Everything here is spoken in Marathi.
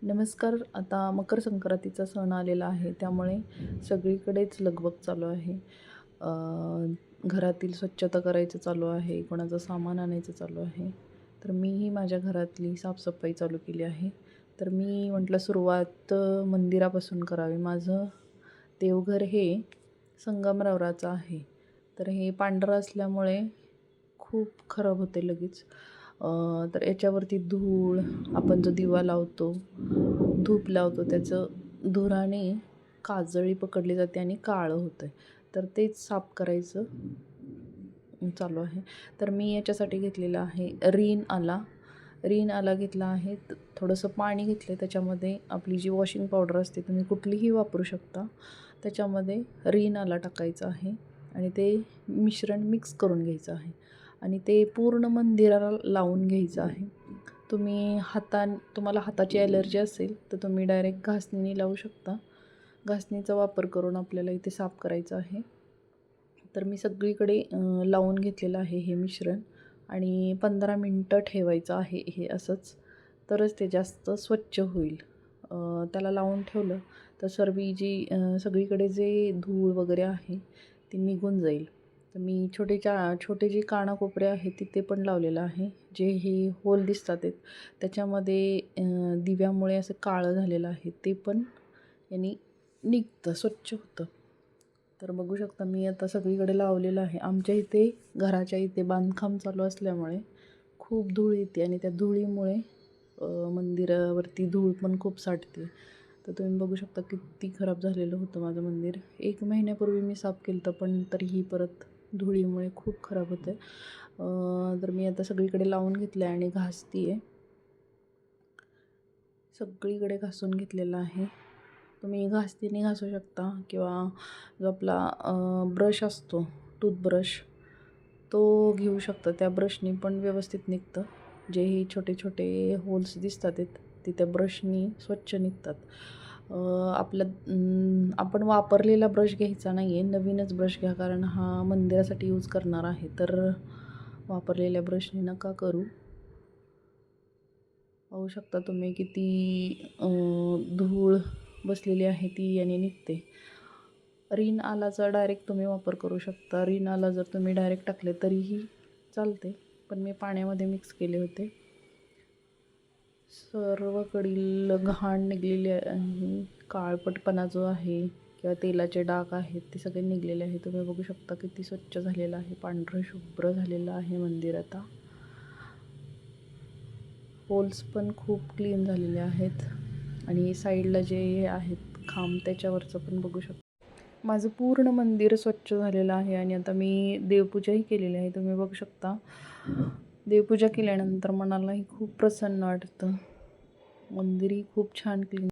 नमस्कार. आता मकर संक्रांतीचा सण आलेला आहे, त्यामुळे सगळीकडेच लगबग चालू आहे. घरातील स्वच्छता करायचं चालू आहे, कोणाचं सामान आणायचं चालू आहे. तर मीही माझ्या घरातली साफसफाई चालू केली आहे. तर मी म्हटलं सुरुवात मंदिरापासून करावी. माझं देवघर हे संगमरवराचं आहे. तर हे पांढरं असल्यामुळे खूप खराब होते लगेच. तर याच्यावरती धूळ, आपण जो दिवा लावतो, धूप लावतो, त्याचं धुराने काजळी पकडली जाते आणि काळं होतं आहे. तर तेच साफ करायचं चालू आहे. तर मी याच्यासाठी घेतलेलं आहे रीन आला घेतला आहे. थोडंसं पाणी घेतलं, त्याच्यामध्ये आपली जी वॉशिंग पावडर असते तुम्ही कुठलीही वापरू शकता. त्याच्यामध्ये रीन आला टाकायचा आहे आणि ते मिश्रण मिक्स करून घ्यायचं आहे आणि ते पूर्ण मंदिराला लावून घ्यायचं आहे. तुम्हाला हाताची ॲलर्जी असेल तर तुम्ही डायरेक्ट घासणीने लावू शकता. घासणीचा वापर करून आपल्याला इथे साफ करायचं आहे. तर मी सगळीकडे लावून घेतलेलं आहे हे मिश्रण आणि 15 मिनटं ठेवायचं आहे हे असंच, तरच ते जास्त स्वच्छ होईल. त्याला लावून ठेवलं तर सगळीकडे जे धूळ वगैरे आहे ती निघून जाईल. तर मी छोटे जे कानाकोपरे आहेत तिथे पण लावलेलं आहे. जे हे होल दिसतात आहेत त्याच्यामध्ये दिव्यामुळे असं काळं झालेलं आहे, ते पण यांनी निघतं, स्वच्छ होतं. तर बघू शकता मी आता सगळीकडे लावलेलं आहे. आमच्या इथे घराच्या इथे बांधकाम चालू असल्यामुळे खूप धूळ येते आणि त्या धुळीमुळे मंदिरावरती धूळ पण खूप साठते. तर तुम्ही बघू शकता किती खराब झालेलं होतं माझं मंदिर. 1 महिन्यापूर्वी मी साफ केलं होतं, पण तरीही परत धुळीमुळे खूप खराब होतं आहे. तर मी आता सगळीकडे लावून घेतलं आहे आणि घासते आहे. सगळीकडे घासून घेतलेलं आहे. तुम्ही घासणीने घासू शकता किंवा जो आपला ब्रश असतो, टूथब्रश, तो घेऊ शकता. त्या ब्रशनी पण व्यवस्थित निघतं. जेही छोटे छोटे होल्स दिसतात ते त्या ब्रशनी स्वच्छ निघतात. आपण वापरलेला ब्रश घ्यायचा नाही आहे, नवीनच ब्रश घ्या, कारण हा मंदिरासाठी यूज करणार आहे. तर वापरलेल्या ब्रशनी नका करू. पाहू शकता तुम्ही किती धूळ बसलेली आहे ती याने निघते. रीन आलाचा डायरेक्ट तुम्ही वापर करू शकता. रीन आला जर तुम्ही डायरेक्ट टाकले तरीही चालते, पण मी पाण्यामध्ये मिक्स केले होते. सर्वकडील घाण निघलेली आहे, काळपटपणा जो आहे किंवा तेलाचे डाग आहेत ते सगळे निघलेले आहे. तुम्ही बघू शकता किती स्वच्छ झालेलं आहे, पांढरं शुभ्र झालेलं आहे मंदिर. आता होल्स पण खूप क्लीन झालेले आहेत आणि साईडला जे हे आहेत खांब त्याच्यावरचं पण बघू शकता. माझं पूर्ण मंदिर स्वच्छ झालेलं आहे आणि आता मी देवपूजाही केलेली आहे. तुम्ही बघू शकता देवपूजा केल्यानंतर मनालाही खूप प्रसन्न वाटतं. मंदिरही खूप छान क्लीन